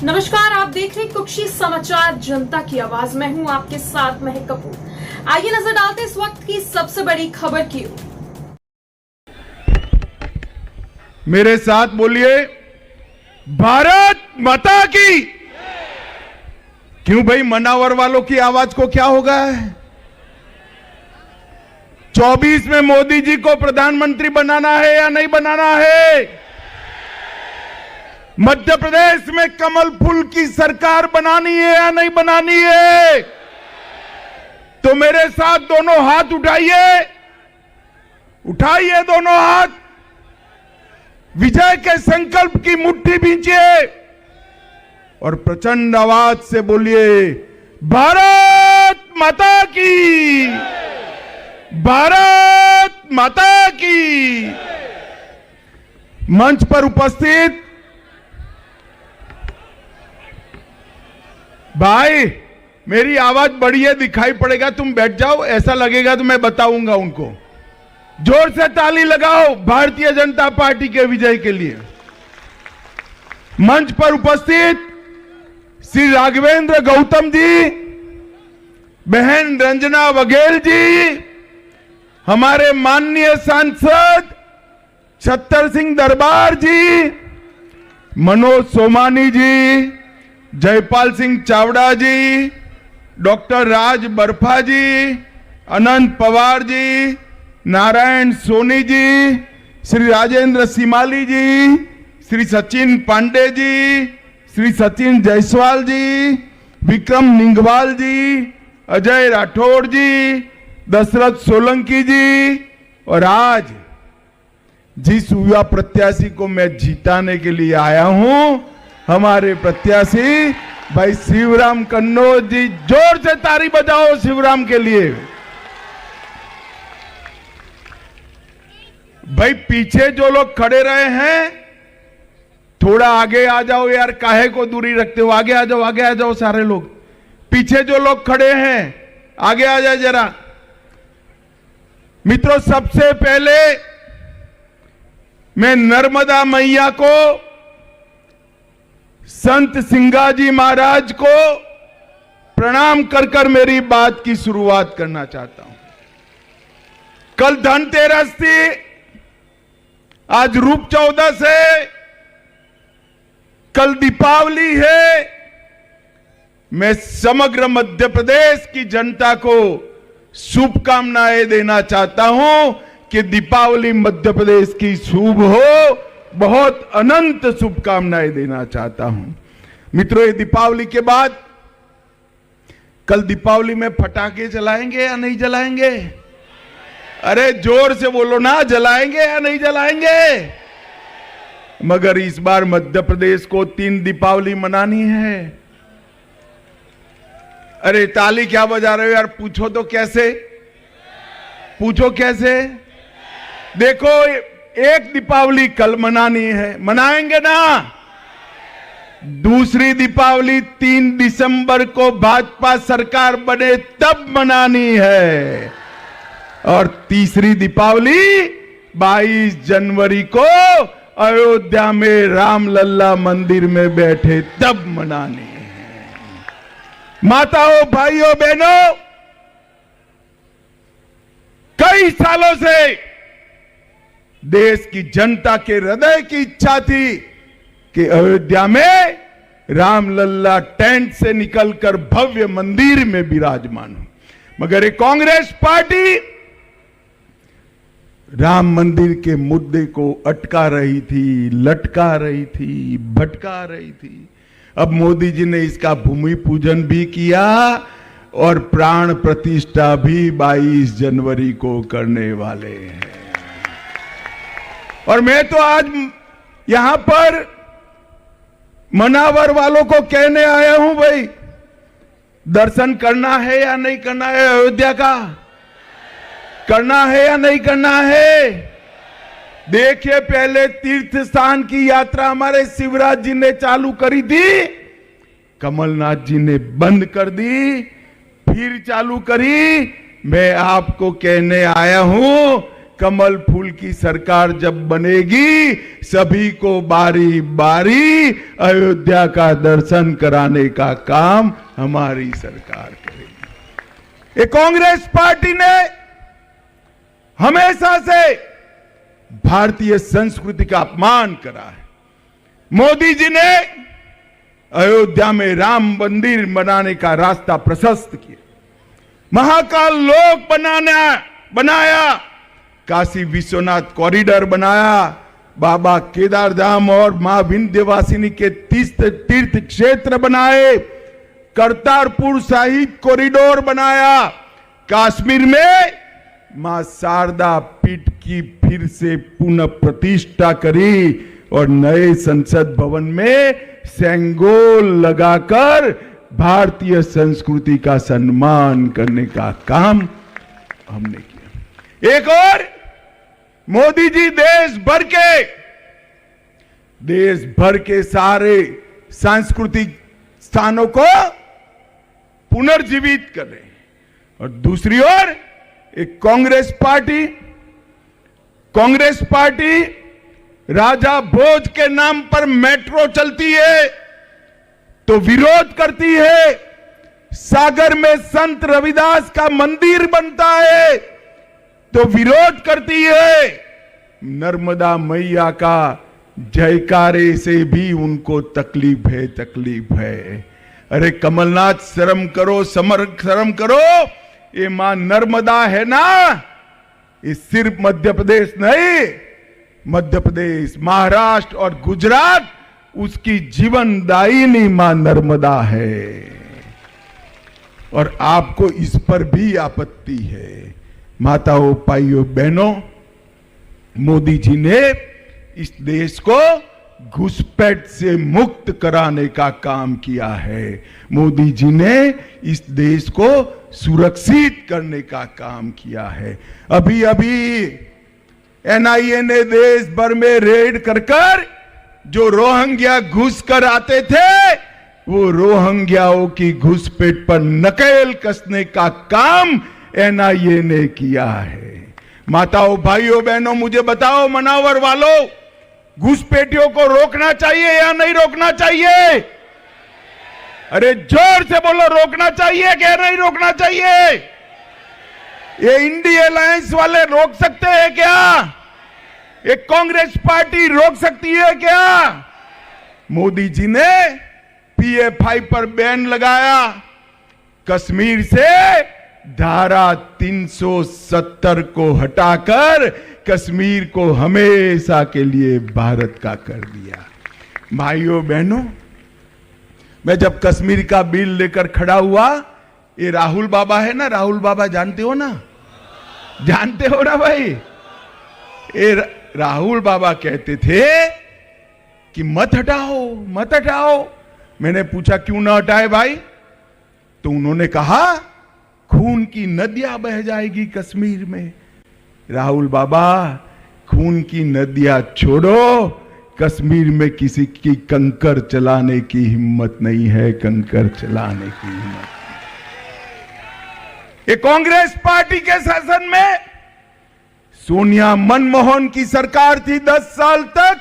नमस्कार, आप देख रहे हैं कुक्षी समाचार जनता की आवाज। मैं हूं आपके साथ महक कपूर। आइए नजर डालते इस वक्त की सबसे बड़ी खबर की ओर। मेरे साथ बोलिए, भारत माता की। क्यों भाई, मनावर वालों की आवाज को क्या होगा? 24 में मोदी जी को प्रधानमंत्री बनाना है या नहीं बनाना है? मध्य प्रदेश में कमल फूल की सरकार बनानी है या नहीं बनानी है? तो मेरे साथ दोनों हाथ उठाइए, उठाइए दोनों हाथ, विजय के संकल्प की मुट्ठी भींचिए और प्रचंड आवाज से बोलिए, भारत माता की, भारत माता की। मंच पर उपस्थित भाई, मेरी आवाज बड़ी है, दिखाई पड़ेगा, तुम बैठ जाओ, ऐसा लगेगा तो मैं बताऊंगा उनको। जोर से ताली लगाओ भारतीय जनता पार्टी के विजय के लिए। मंच पर उपस्थित श्री राघवेंद्र गौतम जी, बहन रंजना बघेल जी, हमारे माननीय सांसद छत्तर सिंह दरबार जी, मनोज सोमानी जी, जयपाल सिंह चावड़ा जी, डॉक्टर राज बर्फा जी, अनंत पवार जी, नारायण सोनी जी, श्री राजेंद्र सिमाली जी, श्री सचिन पांडे जी, श्री सचिन जायसवाल जी, विक्रम निंगवाल जी, अजय राठौड़ जी, दशरथ सोलंकी जी, और आज जिस युवा प्रत्याशी को मैं जिताने के लिए आया हूं, हमारे प्रत्याशी भाई शिवराम कन्नौज जी। जोर से ताली बजाओ शिवराम के लिए। भाई पीछे जो लोग खड़े रहे हैं, थोड़ा आगे आ जाओ यार, काहे को दूरी रखते हो? आगे आ जाओ, आगे आ जाओ सारे लोग। पीछे जो लोग खड़े हैं, आगे आ जाए जरा। मित्रों, सबसे पहले मैं नर्मदा मैया को, संत सिंगाजी महाराज को प्रणाम कर कर मेरी बात की शुरुआत करना चाहता हूं। कल धनतेरस थी, आज रूप चौदस है, कल दीपावली है। मैं समग्र मध्य प्रदेश की जनता को शुभकामनाएं देना चाहता हूं कि दीपावली मध्य प्रदेश की शुभ हो। बहुत अनंत शुभकामनाएं देना चाहता हूं। मित्रों, ये दीपावली के बाद कल दीपावली में पटाखे जलाएंगे या नहीं जलाएंगे? अरे जोर से बोलो ना, जलाएंगे या नहीं जलाएंगे? मगर इस बार मध्य प्रदेश को 3 दीपावली मनानी है। अरे ताली क्या बजा रहे हो यार? पूछो तो कैसे, पूछो कैसे? देखो, एक दीपावली कल मनानी है, मनाएंगे ना? दूसरी दीपावली 3 दिसंबर को भाजपा सरकार बने तब मनानी है, और तीसरी दीपावली 22 जनवरी को अयोध्या में रामलल्ला मंदिर में बैठे तब मनानी है। माताओं, भाइयों, बहनों, कई सालों से देश की जनता के हृदय की इच्छा थी कि अयोध्या में रामलल्ला टेंट से निकलकर भव्य मंदिर में विराजमान हो। मगर ये कांग्रेस पार्टी राम मंदिर के मुद्दे को अटका रही थी, लटका रही थी, भटका रही थी। अब मोदी जी ने इसका भूमि पूजन भी किया और प्राण प्रतिष्ठा भी 22 जनवरी को करने वाले हैं। और मैं तो आज यहां पर मनावर वालों को कहने आया हूं, भाई दर्शन करना है या नहीं करना है? अयोध्या का करना है या नहीं करना है? देखिए, पहले तीर्थ स्थान की यात्रा हमारे शिवराज जी ने चालू करी थी, कमलनाथ जी ने बंद कर दी, फिर चालू करी। मैं आपको कहने आया हूं कमल फूल की सरकार जब बनेगी, सभी को बारी बारी अयोध्या का दर्शन कराने का काम हमारी सरकार करेगी। ये कांग्रेस पार्टी ने हमेशा से भारतीय संस्कृति का अपमान करा है। मोदी जी ने अयोध्या में राम मंदिर बनाने का रास्ता प्रशस्त किया, महाकाल लोक बनाया, काशी विश्वनाथ कॉरिडोर बनाया, बाबा केदारधाम और मां विंध्यवासिनी के तीर्थ क्षेत्र बनाए, करतारपुर साहिब कॉरिडोर बनाया, कश्मीर में मां शारदा पीठ की फिर से पुनः प्रतिष्ठा करी और नए संसद भवन में सेंगोल लगाकर भारतीय संस्कृति का सम्मान करने का काम हमने किया। एक और मोदी जी देश भर के सारे सांस्कृतिक स्थानों को पुनर्जीवित कर रहे हैं और दूसरी ओर एक कांग्रेस पार्टी राजा भोज के नाम पर मेट्रो चलती है तो विरोध करती है, सागर में संत रविदास का मंदिर बनता है तो विरोध करती है, नर्मदा मैया का जयकारे से भी उनको तकलीफ है। अरे कमलनाथ शर्म करो, ये मां नर्मदा है ना, ये सिर्फ मध्य प्रदेश नहीं, मध्य प्रदेश, महाराष्ट्र और गुजरात उसकी जीवनदायिनी मां नर्मदा है और आपको इस पर भी आपत्ति है। माताओं, भाइयों, बहनों, मोदी जी ने इस देश को घुसपैठ से मुक्त कराने का काम किया है। मोदी जी ने इस देश को सुरक्षित करने का काम किया है। अभी एनआईए ने देश भर में रेड कर जो रोहिंग्या घुस कर आते थे, वो रोहिंग्याओं की घुसपैठ पर नकेल कसने का काम एनआईए ने किया है। माताओं, भाइयों, बहनों, मुझे बताओ, मनावर वालों, घुसपैठियों को रोकना चाहिए या नहीं रोकना चाहिए? अरे जोर से बोलो, रोकना चाहिए क्या नहीं रोकना चाहिए? ये इंडिया अलायंस वाले रोक सकते हैं क्या? ये कांग्रेस पार्टी रोक सकती है क्या? मोदी जी ने PF5 पर बैन लगाया, कश्मीर से धारा 370 को हटाकर कश्मीर को हमेशा के लिए भारत का कर दिया। भाइयों बहनों, मैं जब कश्मीर का बिल लेकर खड़ा हुआ, ये राहुल बाबा है ना, राहुल बाबा जानते हो ना भाई? ये राहुल बाबा कहते थे कि मत हटाओ। मैंने पूछा क्यों ना हटाए भाई? तो उन्होंने कहा खून की नदियां बह जाएगी कश्मीर में। राहुल बाबा, खून की नदियां छोड़ो, कश्मीर में किसी की कंकर चलाने की हिम्मत नहीं है, कंकर चलाने की हिम्मत। ये कांग्रेस पार्टी के शासन में सोनिया मनमोहन की सरकार थी 10 साल तक,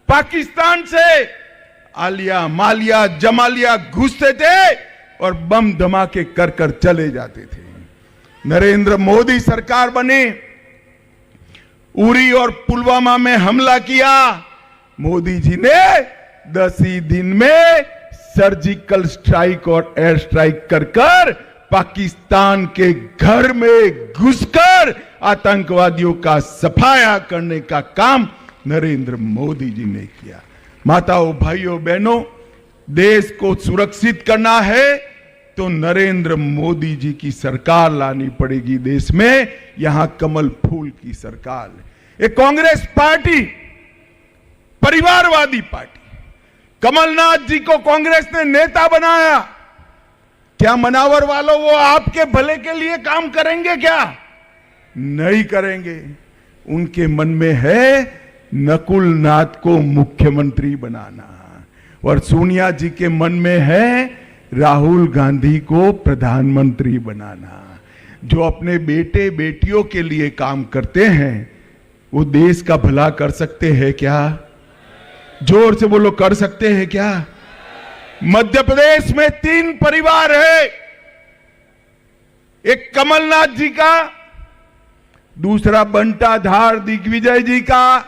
पाकिस्तान से आलिया, मालिया, जमालिया घुसते थे और बम धमाके कर चले जाते थे। नरेंद्र मोदी सरकार बनी, उरी और पुलवामा में हमला किया। मोदी जी ने 10 ही दिन में सर्जिकल स्ट्राइक और एयर स्ट्राइक कर पाकिस्तान के घर में घुसकर आतंकवादियों का सफाया करने का काम नरेंद्र मोदी जी ने किया। माताओं, भाइयों, बहनों, देश को सुरक्षित करना है तो नरेंद्र मोदी जी की सरकार लानी पड़ेगी देश में। यहां कमल फूल की सरकार है। ये कांग्रेस पार्टी परिवारवादी पार्टी, कमलनाथ जी को कांग्रेस ने नेता बनाया। क्या मनावर वालों, वो आपके भले के लिए काम करेंगे क्या? नहीं करेंगे। उनके मन में है नकुल नाथ को मुख्यमंत्री बनाना और सोनिया जी के मन में है राहुल गांधी को प्रधानमंत्री बनाना। जो अपने बेटे बेटियों के लिए काम करते हैं वो देश का भला कर सकते हैं क्या? जोर से बोलो, कर सकते हैं क्या? मध्य प्रदेश में 3 परिवार है, एक कमलनाथ जी का, दूसरा बंटाधार दिग्विजय जी का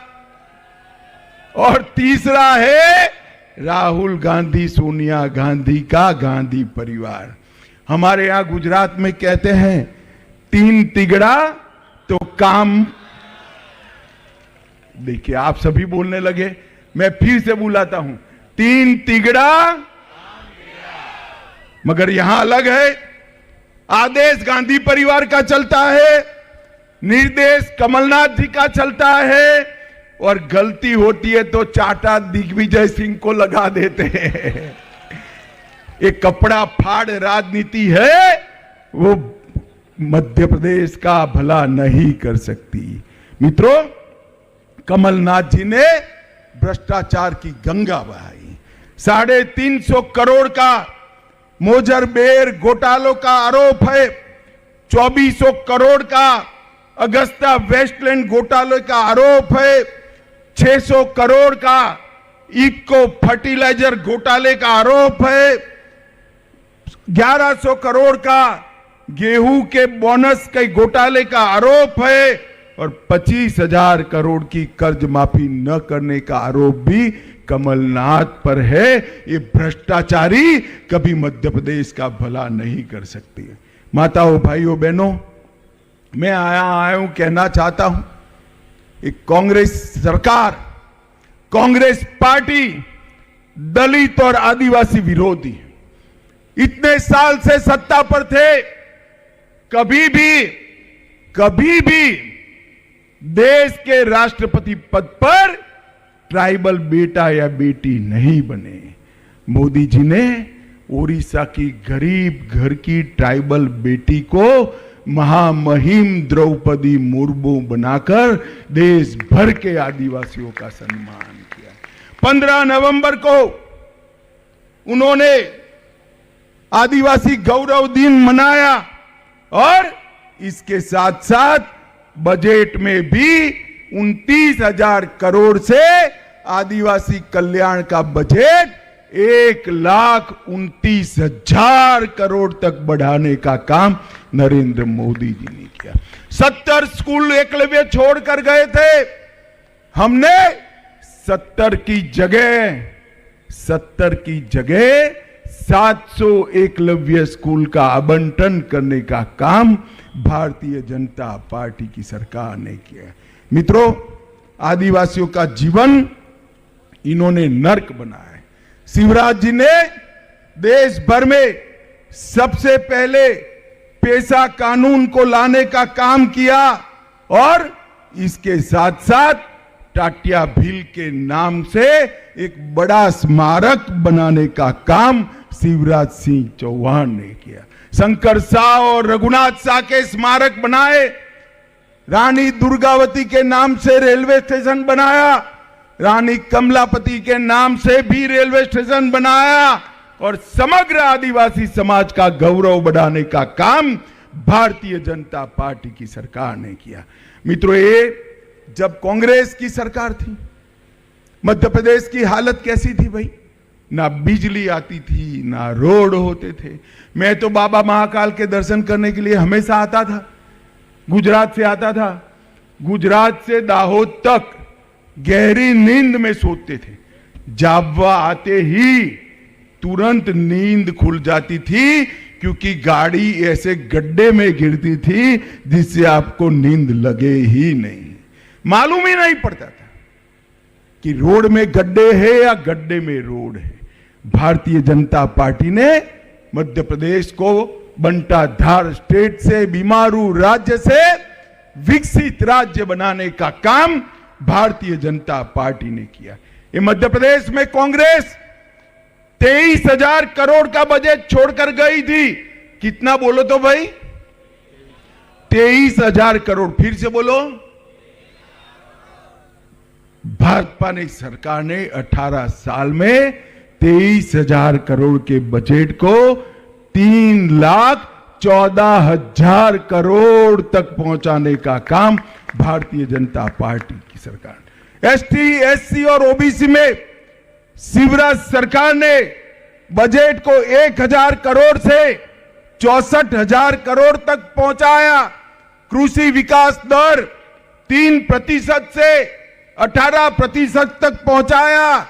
और तीसरा है राहुल गांधी सोनिया गांधी का गांधी परिवार। हमारे यहां गुजरात में कहते हैं 3 तिगड़ा तो काम। देखिए आप सभी बोलने लगे, मैं फिर से बुलाता हूं, 3 तिगड़ा, मगर यहां अलग है। आदेश गांधी परिवार का चलता है, निर्देश कमलनाथ जी का चलता है, और गलती होती है तो चाटा दिग्विजय सिंह को लगा देते हैं। एक कपड़ा फाड़ राजनीति है, वो मध्य प्रदेश का भला नहीं कर सकती। मित्रों, कमलनाथ जी ने भ्रष्टाचार की गंगा बहाई। 350 करोड़ का मोजरबेर घोटालों का आरोप है, 2400 करोड़ का अगस्ता वेस्टलैंड घोटाले का आरोप है, 600 करोड़ का इको फर्टिलाइजर घोटाले का आरोप है, 1100 करोड़ का गेहूं के बोनस के घोटाले का आरोप है, और 25,000 करोड़ की कर्ज माफी न करने का आरोप भी कमलनाथ पर है। ये भ्रष्टाचारी कभी मध्य प्रदेश का भला नहीं कर सकती है। माताओं, भाइयों, बहनों, मैं आया हूं कहना चाहता हूं, एक कांग्रेस सरकार, कांग्रेस पार्टी दलित और आदिवासी विरोधी, इतने साल से सत्ता पर थे, कभी भी देश के राष्ट्रपति पद पर ट्राइबल बेटा या बेटी नहीं बने। मोदी जी ने ओडिशा की गरीब घर की ट्राइबल बेटी को महामहिम द्रौपदी मुर्मू बनाकर देश भर के आदिवासियों का सम्मान किया। 15 नवंबर को उन्होंने आदिवासी गौरव दिन मनाया, और इसके साथ साथ बजट में भी 29,000 करोड़ से आदिवासी कल्याण का बजट 1,29,000 करोड़ तक बढ़ाने का काम नरेंद्र मोदी जी ने किया। 70 स्कूल एकलव्य छोड़कर गए थे, हमने 70 की जगह 700 एकलव्य स्कूल का आवंटन करने का काम भारतीय जनता पार्टी की सरकार ने किया। मित्रों, आदिवासियों का जीवन इन्होंने नर्क बनाया है। शिवराज जी ने देश भर में सबसे पहले पेशा कानून को लाने का काम किया, और इसके साथ साथ टाटिया भील के नाम से एक बड़ा स्मारक बनाने का काम शिवराज सिंह चौहान ने किया। शंकर शाह और रघुनाथ शाह के स्मारक बनाए, रानी दुर्गावती के नाम से रेलवे स्टेशन बनाया, रानी कमलापति के नाम से भी रेलवे स्टेशन बनाया, और समग्र आदिवासी समाज का गौरव बढ़ाने का काम भारतीय जनता पार्टी की सरकार ने किया। मित्रों, ये जब कांग्रेस की सरकार थी, मध्य प्रदेश की हालत कैसी थी भाई? ना बिजली आती थी, ना रोड होते थे। मैं तो बाबा महाकाल के दर्शन करने के लिए हमेशा आता था, गुजरात से आता था। गुजरात से दाहोद तक गहरी नींद में सोते थे, जाबवा आते ही तुरंत नींद खुल जाती थी, क्योंकि गाड़ी ऐसे गड्ढे में गिरती थी जिससे आपको नींद लगे ही नहीं, मालूम ही नहीं पड़ता था कि रोड में गड्ढे है या गड्ढे में रोड है। भारतीय जनता पार्टी ने मध्य प्रदेश को बंटाधार स्टेट से, बीमारू राज्य से विकसित राज्य बनाने का काम भारतीय जनता पार्टी ने किया। ये मध्य प्रदेश में कांग्रेस 23,000 करोड़ का बजट छोड़कर गई थी। कितना बोलो तो भाई? 23,000 करोड़। फिर से बोलो। भाजपा ने सरकार ने 18 साल में 23,000 करोड़ के बजट को 14,000 करोड़ तक पहुंचाने का काम भारतीय जनता पार्टी की सरकार ने। एसटी, एससी और ओबीसी में शिवराज सरकार ने बजट को 1,000 करोड़ से 64,000 करोड़ तक पहुंचाया। कृषि विकास दर 3% से 18% तक पहुंचाया।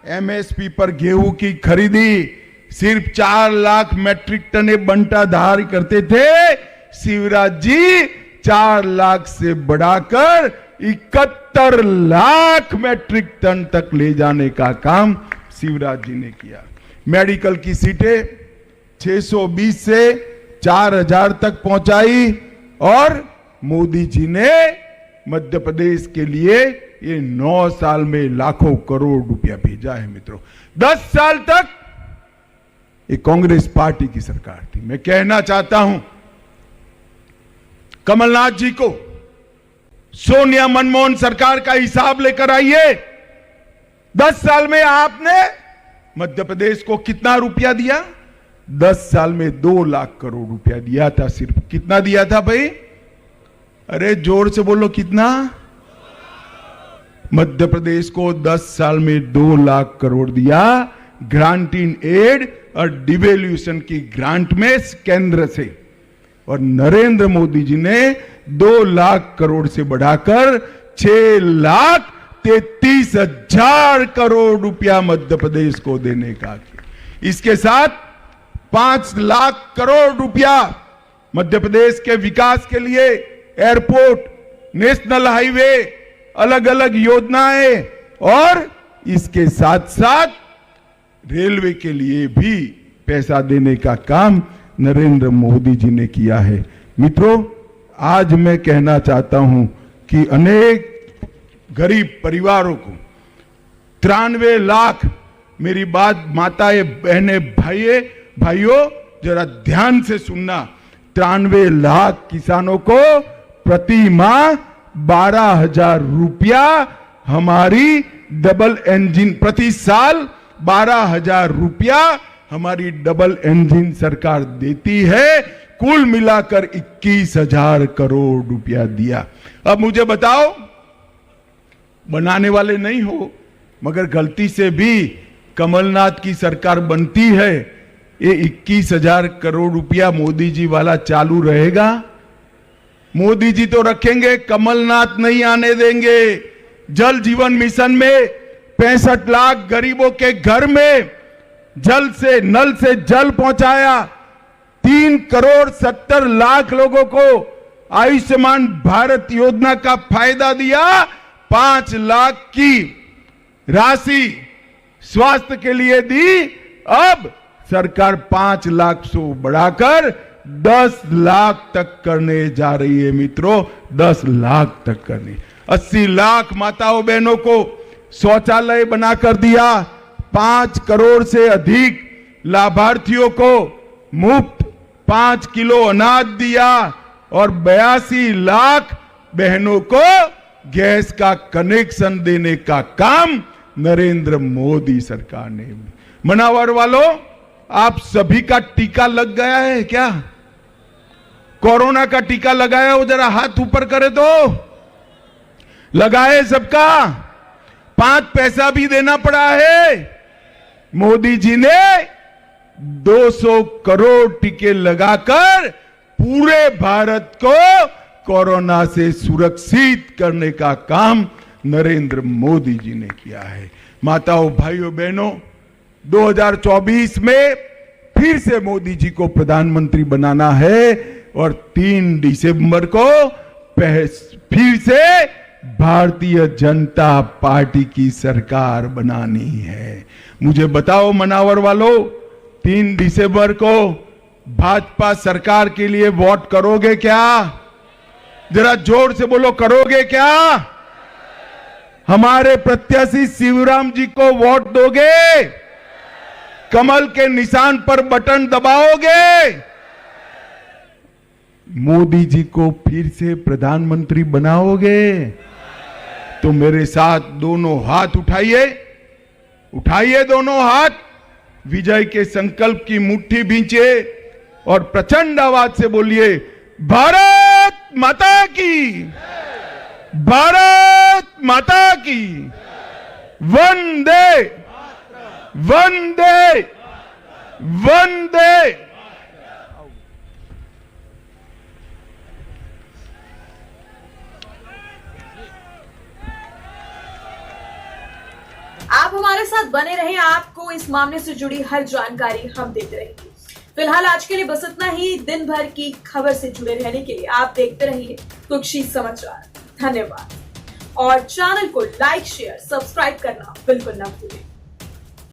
एमएसपी पर गेहूं की खरीदी सिर्फ 4 लाख मैट्रिक टन बंटाधार करते थे, शिवराज जी 4 लाख से बढ़ाकर 71 लाख मैट्रिक टन तक ले जाने का काम शिवराज जी ने किया। मेडिकल की सीटें 620 से 4,000 तक पहुंचाई और मोदी जी ने मध्य प्रदेश के लिए ये 9 साल में लाखों करोड़ रुपया भेजा है। मित्रों, 10 साल तक ये कांग्रेस पार्टी की सरकार थी। मैं कहना चाहता हूं कमलनाथ जी को, सोनिया मनमोहन सरकार का हिसाब लेकर आइए। 10 साल में आपने मध्य प्रदेश को कितना रुपया दिया? 10 साल में 2 लाख करोड़ रुपया दिया था। सिर्फ कितना दिया था भाई? अरे जोर से बोलो, कितना? मध्य प्रदेश को 10 साल में 2 लाख करोड़ दिया, ग्रांट इन एड और डिवेल्यूशन की ग्रांट में केंद्र से। और नरेंद्र मोदी जी ने 2 लाख करोड़ से बढ़ाकर 6,33,000 करोड़ रुपया मध्य प्रदेश को देने का किया। इसके साथ 5 लाख करोड़ रुपया मध्य प्रदेश के विकास के लिए एयरपोर्ट, नेशनल हाईवे, अलग अलग योजनाएं और इसके साथ साथ रेलवे के लिए भी पैसा देने का काम नरेंद्र मोदी जी ने किया है। मित्रों, आज मैं कहना चाहता हूं कि अनेक गरीब परिवारों को 93 लाख, मेरी बात माताएं, बहनें, भाइयों जरा ध्यान से सुनना, 93 लाख किसानों को प्रति माह 12,000 रुपया हमारी डबल इंजन, प्रति साल 12,000 रुपया हमारी डबल इंजन सरकार देती है। कुल मिलाकर 21,000 करोड़ रुपया दिया। अब मुझे बताओ, बनाने वाले नहीं हो, मगर गलती से भी कमलनाथ की सरकार बनती है, ये 21,000 करोड़ रुपया मोदी जी वाला चालू रहेगा? मोदी जी तो रखेंगे, कमलनाथ नहीं आने देंगे। जल जीवन मिशन में 65 लाख गरीबों के घर में जल से, नल से जल पहुंचाया। 3,70,00,000 लोगों को आयुष्मान भारत योजना का फायदा दिया। 5 लाख की राशि स्वास्थ्य के लिए दी। अब सरकार 5 लाख से बढ़ाकर 10 लाख तक करने जा रही है। मित्रों, 10 लाख तक करने। 80 लाख माताओं बहनों को शौचालय बनाकर दिया। 5 करोड़ से अधिक लाभार्थियों को मुफ्त 5 किलो अनाज दिया और 82 लाख बहनों को गैस का कनेक्शन देने का काम नरेंद्र मोदी सरकार ने। मनावर वालों, आप सभी का टीका लग गया है क्या? कोरोना का टीका लगाया हो? जरा हाथ ऊपर करे तो। लगाए सबका? 5 पैसा भी देना पड़ा है। मोदी जी ने 200 करोड़ टीके लगाकर पूरे भारत को कोरोना से सुरक्षित करने का काम नरेंद्र मोदी जी ने किया है। माताओं, भाइयों, बहनों, 2024 में फिर से मोदी जी को प्रधानमंत्री बनाना है और 3 दिसंबर को फिर से भारतीय जनता पार्टी की सरकार बनानी है। मुझे बताओ मनावर वालों, 3 दिसंबर को भाजपा सरकार के लिए वोट करोगे क्या? जरा जोर से बोलो, करोगे क्या? हमारे प्रत्याशी शिवराम जी को वोट दोगे? कमल के निशान पर बटन दबाओगे? मोदी जी को फिर से प्रधानमंत्री बनाओगे? तो मेरे साथ दोनों हाथ उठाइए, उठाइए दोनों हाथ, विजय के संकल्प की मुट्ठी भींचे और प्रचंड आवाज से बोलिए, भारत माता की, भारत माता की, वंदे वंदे वंदे। आप हमारे साथ बने रहें, आपको इस मामले से जुड़ी हर जानकारी हम देते रहेंगे। फिलहाल आज के लिए बस इतना ही। दिन भर की खबर से जुड़े रहने के लिए आप देखते रहिए कुक्षी समाचार। धन्यवाद और चैनल को लाइक, शेयर, सब्सक्राइब करना बिल्कुल न भूलें।